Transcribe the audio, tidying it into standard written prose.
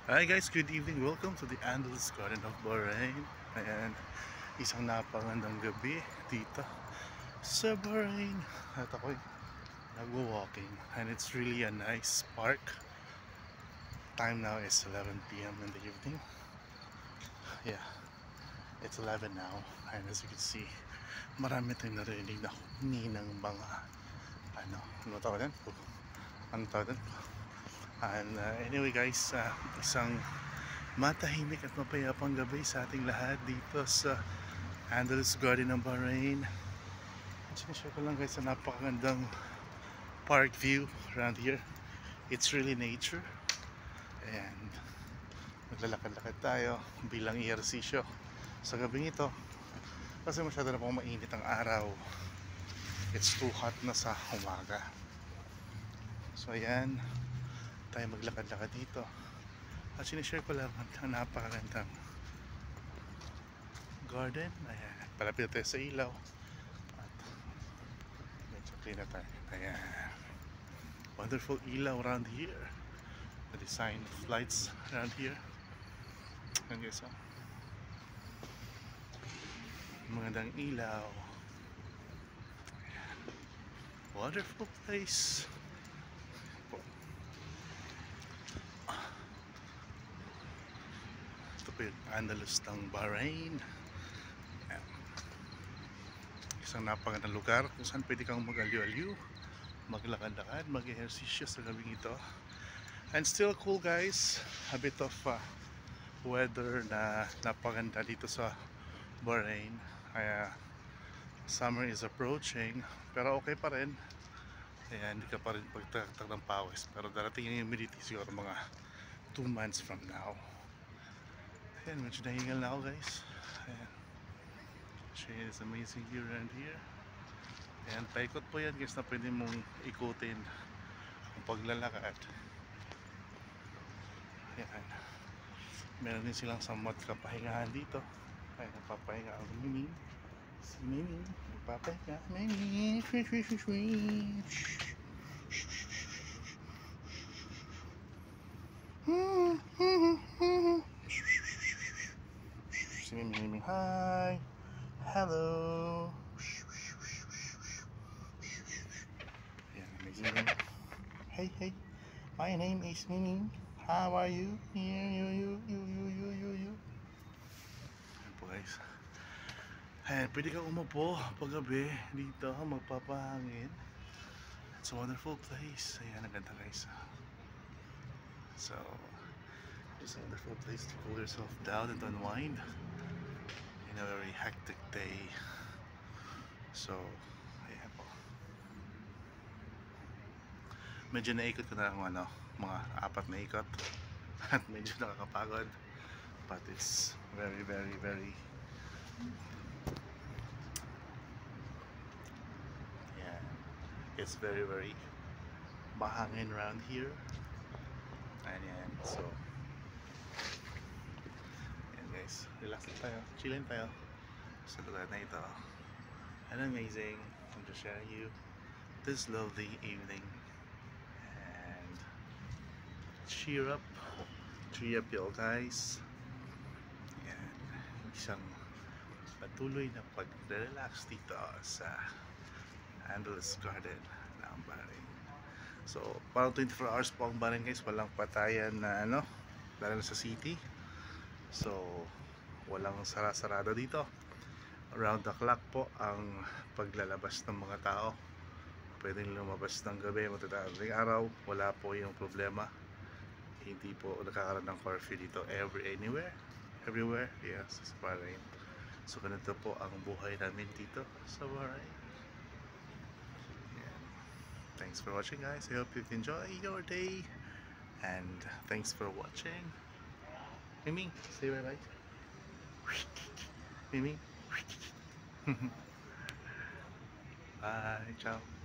Hi guys, good evening. Welcome to the Andalus Garden of Bahrain. Ayan, isang napakagandang gabi dito sa Bahrain. At ako'y nag-walking and it's really a nice park. Time now is 11 p.m. in the evening. Yeah, it's 11 now and as you can see, marami tayong narinig na huni ng mga ano tawag yan? Ano tawag yan? And anyway guys, isang matahimik at mapayapang gabi sa ating lahat dito sa Andalus Garden ng Bahrain. Sinishare ko lang guys sa napakagandang park view around here. It's really nature and maglalakad-lakad tayo bilang ehersisyo sa gabing ito kasi masyado na pong mainit ang araw. It's too hot na sa umaga. So ayan, tayo maglakad-lakad dito at sinishare ko lang ang napakagandang garden. Ayan, palapit tayo sa ilaw at medyo clean na tayo. Ayan, wonderful ilaw around here, the design of lights around here. Ayan guys, magandang ilaw. Ayan, wonderful place. Ito po yung Andalus ng Bahrain. Ayan, isang napakagandang lugar kung saan pwede kang mag-aliw-aliw, maglakad-lakad, mag-ehersisyo sa gabing ito. And still cool guys, a bit of weather na napaganda dito sa Bahrain. Kaya summer is approaching pero okay pa rin. Kaya hindi ka pa rin pagtagtag ng pawis, pero darating yung humidity siguro mga 2 months from now. Ayan, medyo nahingal na ako guys. Ayan, show you this amazing view around here. Ayan, paikot po yan guys na pwede mong ikutin ang paglalakad. Ayan, meron din silang somewhat kapahingahan dito. Ayan, nagpapahinga ang Miming. Si Miming, nagpapahinga. Miming, si Miming, hi, hello. Ayan, amazing. Hey, hey, my name is Miming. How are you? You. Ayan po guys. Ayan, pwede kang umupo paggabi dito, magpapahangin. It's a wonderful place. Ayan, ang ganda guys. So, it's a wonderful place to cool yourself down and unwind in a very hectic day. So, ayan po. Medyo naikot ko na ng mga 4 na ikot at medyo nakakapagod, but it's very yeah, it's very mahangin around here. Ayan, so ayan guys, relax lang tayo, chillin tayo sa lugar na ito. And amazing, I'm just sharing you this lovely evening. And cheer up y'all guys. Ayan, isang patuloy na pag-relax dito sa Andalus Garden ng Bahrain. So parang 24 hours po ang Bahrain guys, walang patayan na lalo sa city. So walang sarado dito, around the clock po ang paglalabas ng mga tao. Pwedeng lumabas ng gabi, matataling araw, wala po yung problema. Hindi po nagkakaroon ng curfew dito everywhere, yes, sa Bahrain. So ganito po ang buhay namin dito sa Bahrain. Yeah. Thanks for watching guys, I hope you enjoy your day and thanks for watching. Mimi, say bye bye. Mimi. Bye, ciao.